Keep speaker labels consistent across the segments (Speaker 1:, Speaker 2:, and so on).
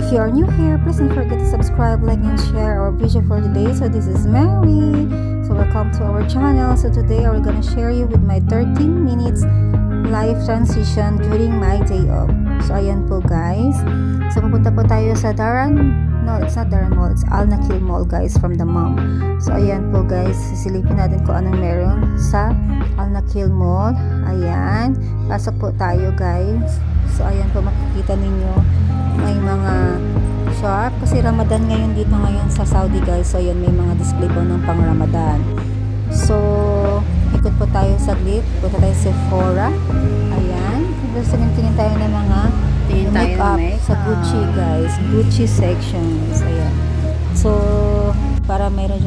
Speaker 1: If you are new here, please don't forget to subscribe, like, and share our video for today. So this is Mary. So welcome to our channel. So today we're gonna share you with my 13 minutes life transition during my day off. So ayan po guys. So pupunta po tayo sa it's not Darren Mall, it's Al Nakheel Mall guys, from the mom. So ayan po guys, sisilipin natin kung anong meron sa Al Nakheel Mall. Ayan, pasok po tayo guys. So ayan po, makikita ninyo may mga shop kasi Ramadan ngayon dito ngayon sa Saudi guys. So ayan, may mga display po ng pang Ramadan. So ikot po tayo saglit, punta tayo sa Sephora. Ayan, gusto tingin tayo ng mga makeup sa Gucci guys, Gucci sections. Ayan, so para medyo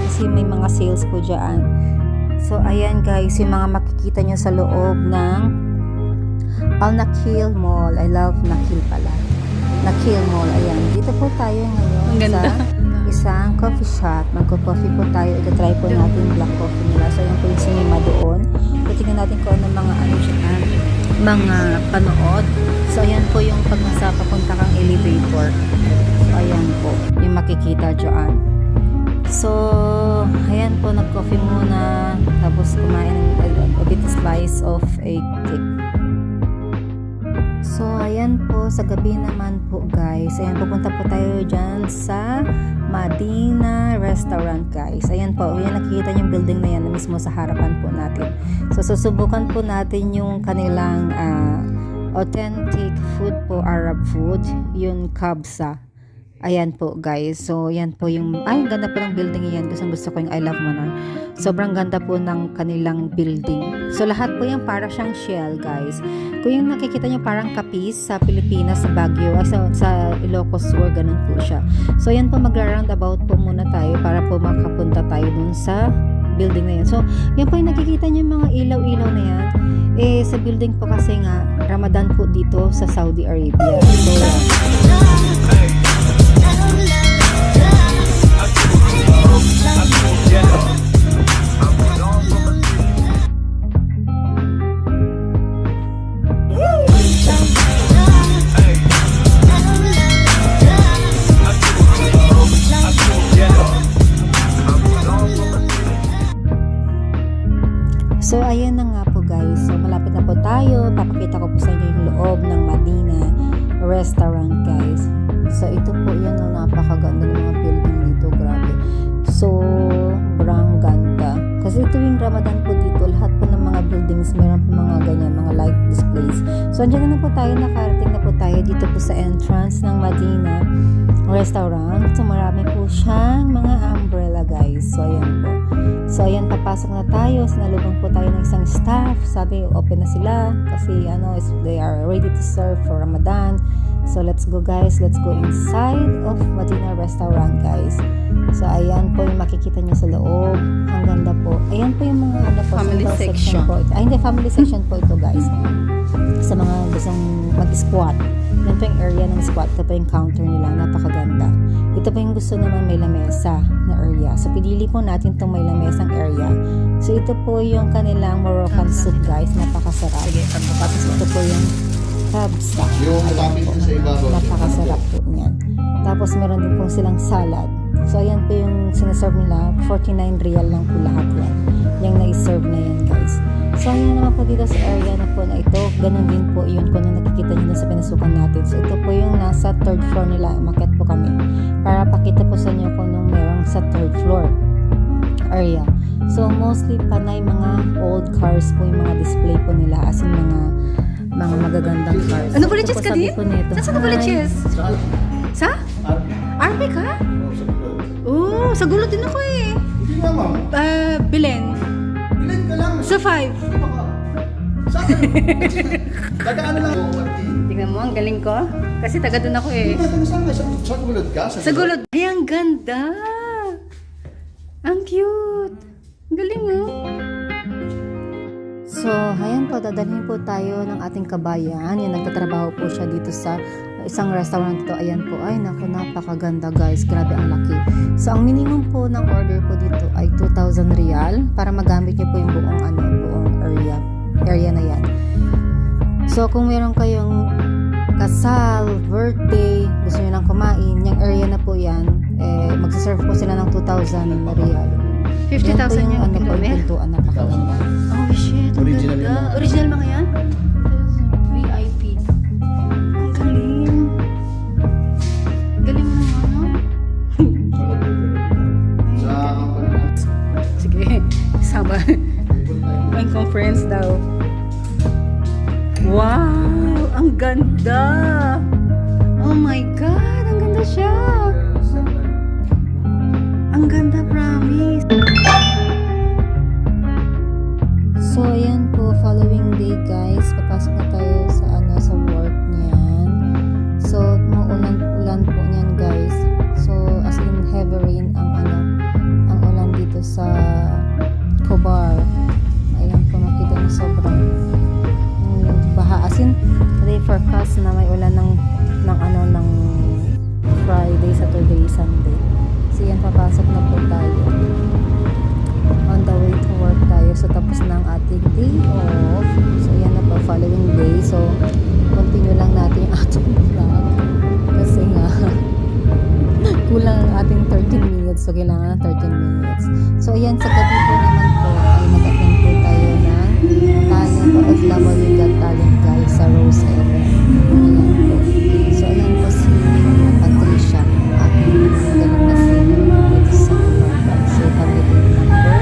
Speaker 1: kasi may mga sales po dyan. So ayan guys, yung mga makikita nyo sa loob ng Al Nakheel Mall. I love Nakheel pala, Nakheel Mall. Ayan, dito po tayo ngayon sa isang coffee shop. Magko-coffee po tayo. Ito-try po natin black coffee nila. So ayan po yung cinema doon. So tingnan natin kung ano mga mga panood. So ayan po yung pag nasa papunta kang elevator. So ayan po yung makikita dyan. So ayan po, nag-coffee muna, tapos kumain a bit slice of a cake. So ayan po, sa gabi naman po guys, ayan, pupunta po tayo dyan sa Madina Restaurant guys. Ayan po, ayan, nakikita yung building na yan na mismo sa harapan po natin. So susubukan po natin yung kanilang authentic food po, Arab food, yung kabsa. Ayan po guys, so yan po yung, ay ganda po ng building yan. Gusto ko yung I Love Manar. Sobrang ganda po ng kanilang building. So lahat po yung para siyang shell guys. Kung yung nakikita nyo parang kapis sa Pilipinas, sa Baguio, sa Ilocos Sur, ganun po siya. So yan po, magra-roundabout po muna tayo para po makapunta tayo dun sa building na yan. So yan po yung nakikita nyo yung mga ilaw-ilaw na yan. Eh sa building po kasi nga Ramadan po dito sa Saudi Arabia. So So ayan na nga po guys, so malapit na po tayo. Papakita ko po sa inyo yung loob ng Madina Restaurant guys. So ito po yun, napakaganda ng mga building dito, grabe. So sobrang ganda. Kasi ito yung Ramadan po dito, lahat po ng mga buildings meron po mga ganyan, mga light displays. So andyan na po tayo, nakarating na po tayo dito po sa entrance ng Madina Restaurant. So marami po siyang mga umbrella guys. So ayan po. So ayan, papasok na tayo. Sinalubong po tayo ng isang staff. Sabi open na sila kasi they are ready to serve for Ramadan. So let's go guys, let's go inside of Madina Restaurant guys. So ayan po yung makikita nyo sa loob. Ang ganda po. Ayan po yung mga
Speaker 2: family section
Speaker 1: po. Ay hindi, family section po ito guys. Sa mga gustong mag-squat. Yan po yung area ng squat. Ito po yung counter nila. Napakaganda. Ito po yung gusto naman may lamesa na area. So pinili po natin itong may lamesang area. So ito po yung kanilang Moroccan soup guys. Napakasarap. Tapos ito po yung kabsa. Napakasarap po niyan. Tapos meron din po silang salad. So ayan po yung sinaserve nila. 49 real lang po lahat yan. Yung na-serve na yan guys. So ayan naman po dito sa area na po na ito. Ganun din po yun kung nakikita nyo sa pinasukan natin. So ito po yung nasa third floor nila. Umakyat po kami para pakita po sa inyo kung anong meron sa third floor area. So mostly panay mga old cars po yung mga display po nila, as in mga magagandang cars.
Speaker 2: Ano Buliches ka din? Saan ka Buliches? Sa? RP ka? Oo, sa gulo din ako eh.
Speaker 3: Hindi nga ma'am.
Speaker 2: Bilen.
Speaker 3: Bilen ka lang.
Speaker 2: Sa 5.
Speaker 3: Saan? Tagaan lang.
Speaker 2: Tingnan mo, ang galing ko. Kasi taga doon ako eh.
Speaker 3: Hindi nga, saan ka? Sa gulod ka?
Speaker 2: Sa gulod. Ay, ang ganda. Ang cute. Ang galing oh.
Speaker 1: So, ayan po, dadalhin po tayo ng ating kabayan. Yung nagtatrabaho po siya dito sa isang restaurant dito. Ayan po, ay naku, napakaganda guys. Grabe ang laki. So, ang minimum po ng order po dito ay 2,000 real para magamit niyo po yung buong area na yan. So, kung meron kayong kasal, birthday, gusto nyo lang kumain, yung area na po yan, magsaserve po sila ng 2,000 real.
Speaker 2: 50,000 yung
Speaker 1: ano po, yung
Speaker 2: pintuan.
Speaker 1: pintuan, napakaganda.
Speaker 2: Oh shit, ang
Speaker 3: Original
Speaker 2: ganda.
Speaker 3: yung mga-
Speaker 2: Original mga yan? VIP. Ang galing. Galing mo naman, no?
Speaker 3: Sa
Speaker 2: Sige, sama. May conference daw. Wow! Ang ganda! Oh my God! Ang ganda siya! Ang ganda, promise!
Speaker 1: So, ayan po, following day guys, papasok na tayo sa sa work niyan. So, maulan-ulan po niyan guys. So, as in heavy rain ang ulan dito sa Cobar. Ayan po, makita niyo sobrang baha. As in, today forecast na may ulan ng Friday, Saturday, Sunday. So, yan, papasok na po tayo. On the way to work tayo. So, tapos na ang ating day off. So, yan na po, following day. So, continue lang natin yung ating vlog. Kasi nga, kulang ang ating 13 minutes. So, kailangan ng 13 minutes. So, ayan, sa gabi po naman po, ay nag-attend po tayo ng talent o FW Got Talent guys sa Rose area. Ayan po. So, ayan po si Patricia, aking galing na singer dito sa Cobar. So, kami din number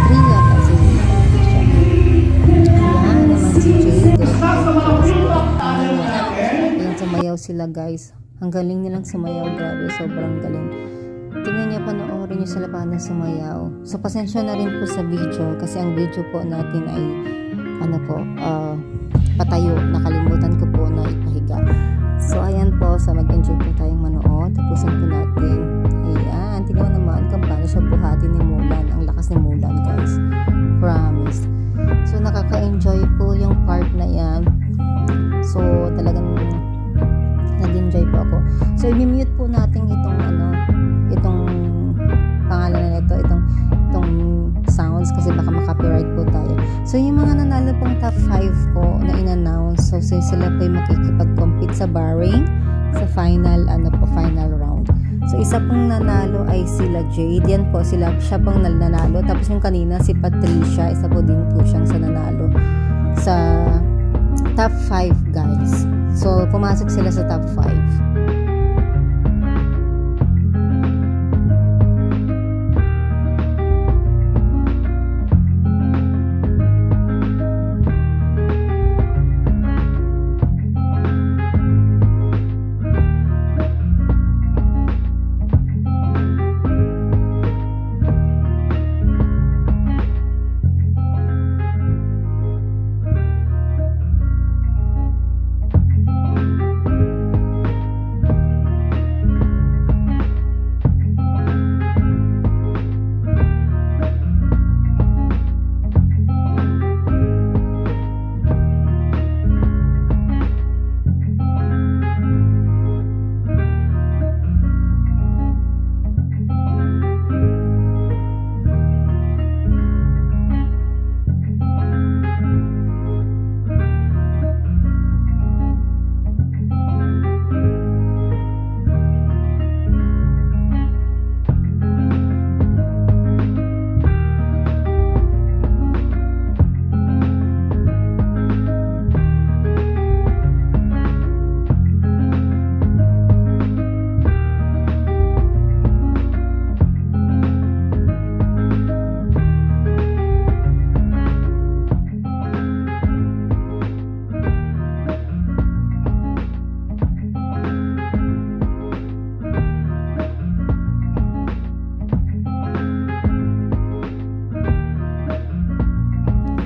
Speaker 1: 3 yata si Patricia. Ayan naman si Jay, ayan, sumayaw sila guys. Ang galing nilang sumayaw, grabe, sobrang galing. Tingnan niyo, panoorin niyo sila paano sumayaw. So, pasensya na rin po sa video kasi ang video po natin ay patayo. Nakalimutan ko po na ipahiga. So, ayan po. So, mag-enjoy po tayong manood. Tapusin po natin. Ayan. Tingnan naman kung paano siya buhati ni Mulan. Ang lakas ni Mulan, guys. Promise. So, nakaka-enjoy po yung part na yan. So, talagang nag-enjoy po ako. So, i-mute po natin itong pangalan na ito, itong sounds kasi baka makapiright po tayo. So, yung mga nanalo pong top 5 po na in-announce, so sila po yung makikipag-compete sa barring sa final round. So, isa pong nanalo ay sila Jade. Yan po, siya pong nanalo. Tapos yung kanina, si Patricia, isa po din po siyang sa nanalo sa top 5 guys. So, pumasok sila sa top 5.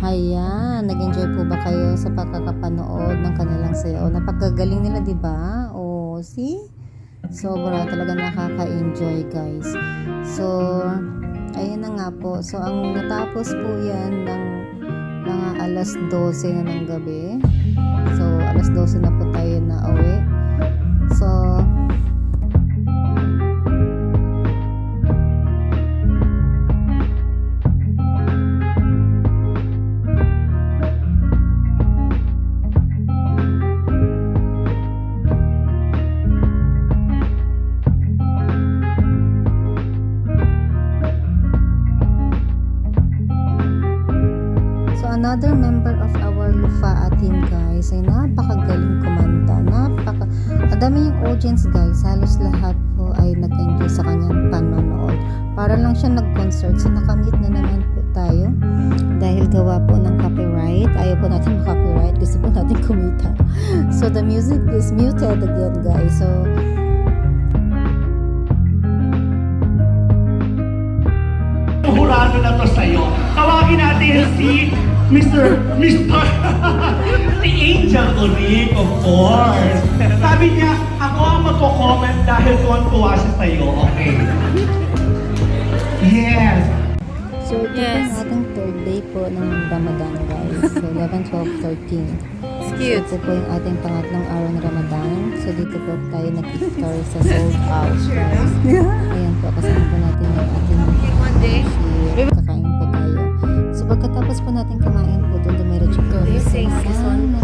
Speaker 1: Ayan, nag-enjoy po ba kayo sa pagkakapanood ng kanilang sayaw? Napakagaling nila, di ba? Oh, see? Sobra talaga nakaka-enjoy, guys. So, ayun na nga po. So, ang natapos po yan ng mga alas 12 na ng gabi. So, alas 12 na po tayo na uwi. So, another member of our Lufaa team guys ay napakagaling kumanta. Ang dami yung audience guys, halos lahat po ay nag-enjoy sa kanyang panonood. Para lang siya nag-concert, so nakamute na naman po tayo. Dahil gawa po ng copyright, ayaw po natin copyright, gusto po natin kumita. So the music is muted again guys. So
Speaker 4: Hurado na to sa'yo. Tawagin natin si Mr. si Angel Uric, of course. Sabi niya, ako ang magko-comment dahil tuwan-tuwa siya sa'yo. Okay. Yes.
Speaker 1: So, ito
Speaker 2: Yes.
Speaker 1: po ang ating third day po ng Ramadan, guys. So, 11, 12, 13.
Speaker 2: It's
Speaker 1: So,
Speaker 2: cute.
Speaker 1: ito po yung ating pangatlong araw ng Ramadan. So, dito po tayo nag-iftar sa sold out, guys. Ayan po, kasama po natin yung ating
Speaker 2: One day.
Speaker 1: share. Kakain po tayo. So, pagkatapos po natin kumain po, doon dumiretso po
Speaker 2: You
Speaker 1: kami
Speaker 2: sing this one.
Speaker 1: sa